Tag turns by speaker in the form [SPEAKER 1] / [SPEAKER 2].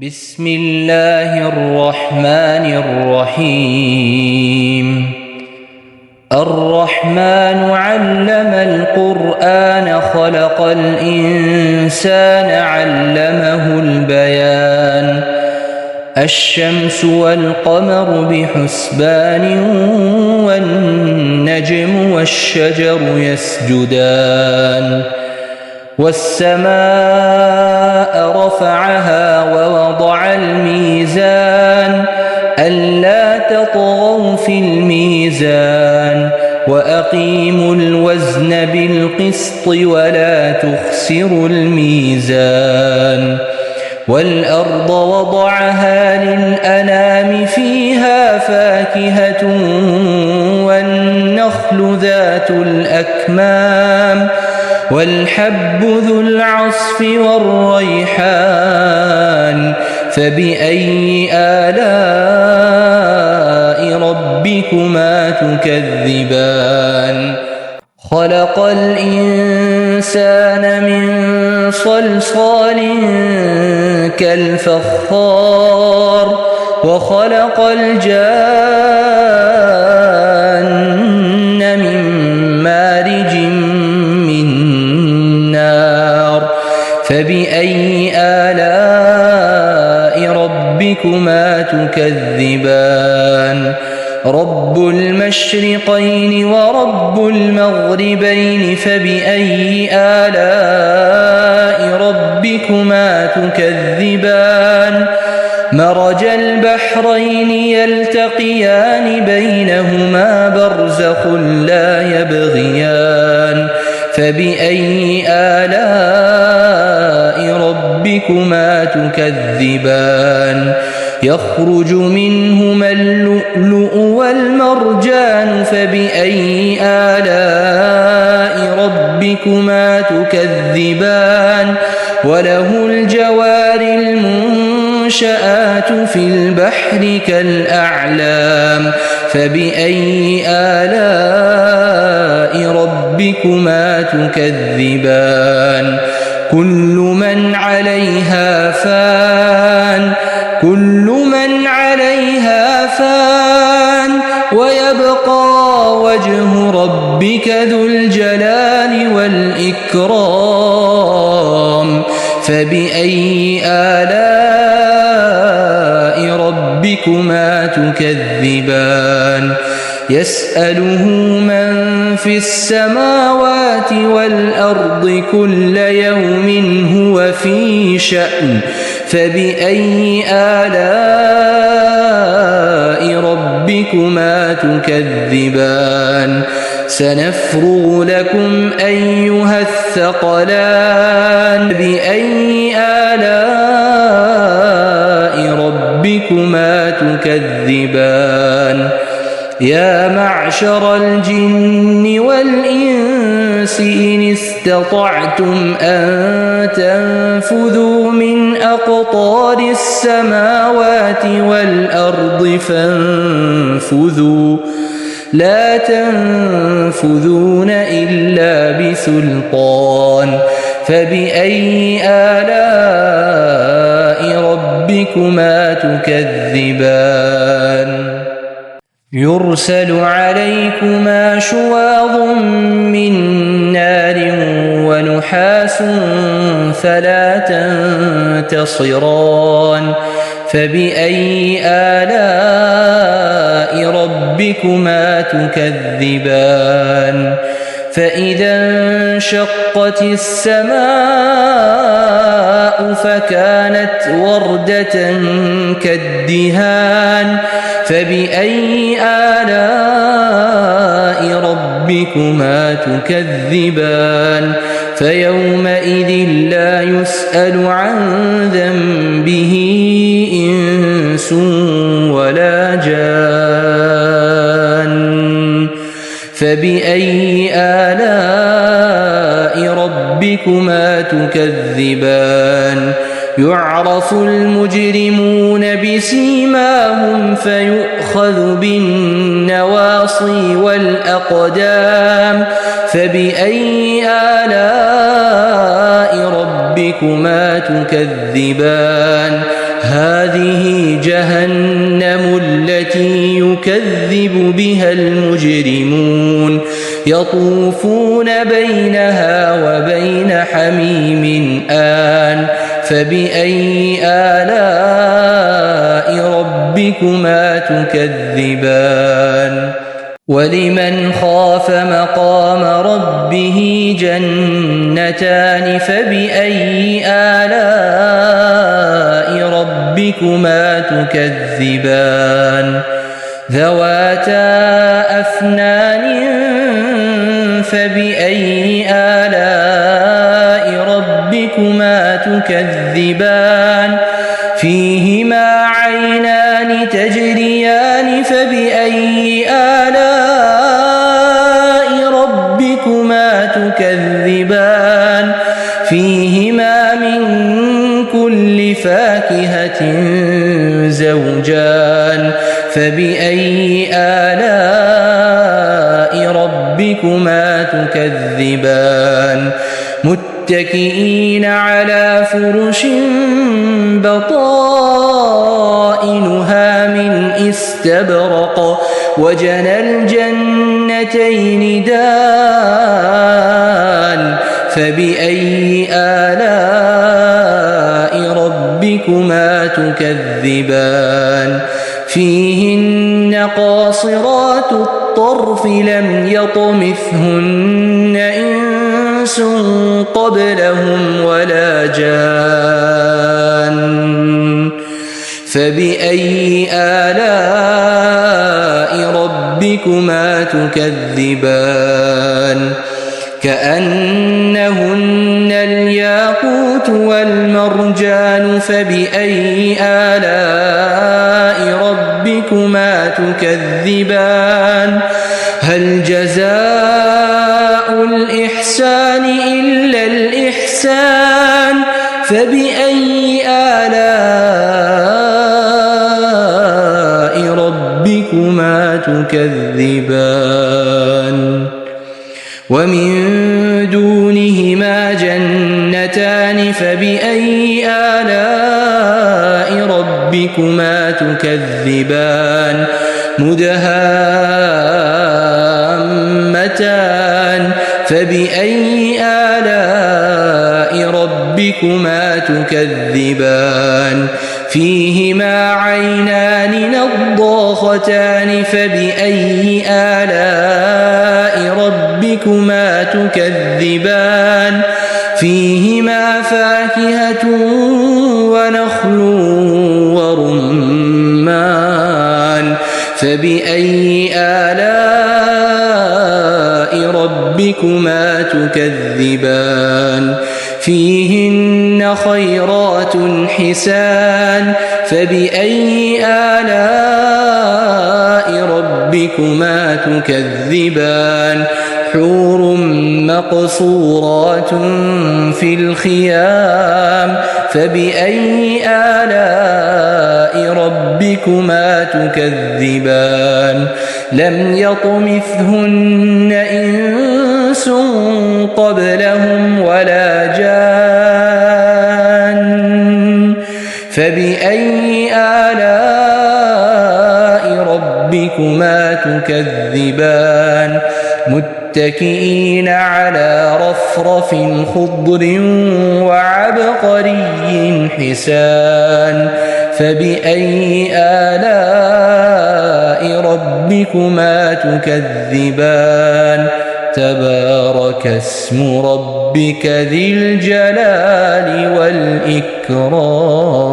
[SPEAKER 1] بسم الله الرحمن الرحيم الرحمن علم القرآن خلق الإنسان علمه البيان الشمس والقمر بحسبان والنجم والشجر يسجدان والسماء رفعها ووضع الميزان ألا تطغوا في الميزان وأقيموا الوزن بالقسط ولا تخسروا الميزان والأرض وضعها للأنام فيها فاكهة والنخل ذات الأكمام والحب ذو العصف والريحان فبأي آلاء ربكما تكذبان خلق الإنسان من صلصال كالفخار وخلق الجان من مارج من نار فبأي آلاء ربكما تكذبان رب المشرقين ورب المغربين فبأي آلاء ربكما تكذبان مرج البحرين يلتقيان بينهما برزخ لا يبغيان فبأي آلاء ربكما تكذبان يخرج منهما اللؤلؤ والمرجان فبأي آلاء ربكما تكذبان وله الجوار المنشآت في البحر كالأعلام فبأي آلاء ربكما تكذبان كل من عليها فان ويبقى وجه ربك ذو الجلال والإكرام فبأي آلاء ربكما تكذبان يسأله من في السماوات والأرض كل يوم هو في شأن فبأي آلاء ربكما تكذبان سنفرغ لكم أيها الثقلان بأي آلاء ربكما تكذبان يا معشر الجن والإنس إن استطعتم أن تنفذوا من أقطار السماوات والأرض فانفذوا لا تنفذون إلا بسلطان فبأي آلاء ربكما تكذبان يرسل عليكما شواظ من نار ونحاس فلا تنتصران فبأي آلاء ربكما تكذبان فإذا انشقت السماء فكانت وردة كالدهان فبأي آلاء ربكما تكذبان فيومئذ لا يسأل عن ذنبه إنس ولا جان فبأي آلاء ربكما تكذبان يعرف المجرمون بسيماهم فيؤخذ بالنواصي والأقدام فبأي آلاء ربكما ربكما تكذبان هذه جهنم التي يكذب بها المجرمون يطوفون بينها وبين حميم آن فبأي آلاء ربكما تكذبان ولمن خاف مقام ربه جنتان فبأي آلاء ربكما تكذبان ذواتا أفنان فبأي آلاء ربكما تكذبان فيهما عينان تجريان فبأي آلاء ربكما تكذبان فيهما من كل فاكهة زوجان فبأي آلاء ربكما تكذبان متكئين على فرش بطائنها من استبرق وجنى الجنتين دان فبأي آلاء ربكما تكذبان فيهن قاصرات الطرف لم يطمثهن إنس قبلهم ولا جان فبأي آلاء ربكما تكذبان كأنهن الياقوت والمرجان فبأي آلاء ربكما تكذبان هل جزاء الإحسان إلا الإحسان فبأي آلاء ربكما تكذبان ومن دونهما جنتان فبأي آلاء ربكما تكذبان مدهامتان فبأي آلاء ربكما تكذبان فيهما عينان نضاختان فبأي آلاء ربكما تكذبان فيهما فاكهة ونخل ورمان فبأي آلاء ربكما تكذبان فيهن خيرات حسان فبأي آلاء ربكما تكذبان حور مقصورات في الخيام فبأي آلاء ربكما تكذبان لم يطمثهن إنس قبلهم ولا جان فبأي آلاء ربكما تكذبان متكئين على رفرف خضر وعبقري حسان فبأي آلاء ربكما تكذبان تبارك اسم ربك ذي الجلال والإكرام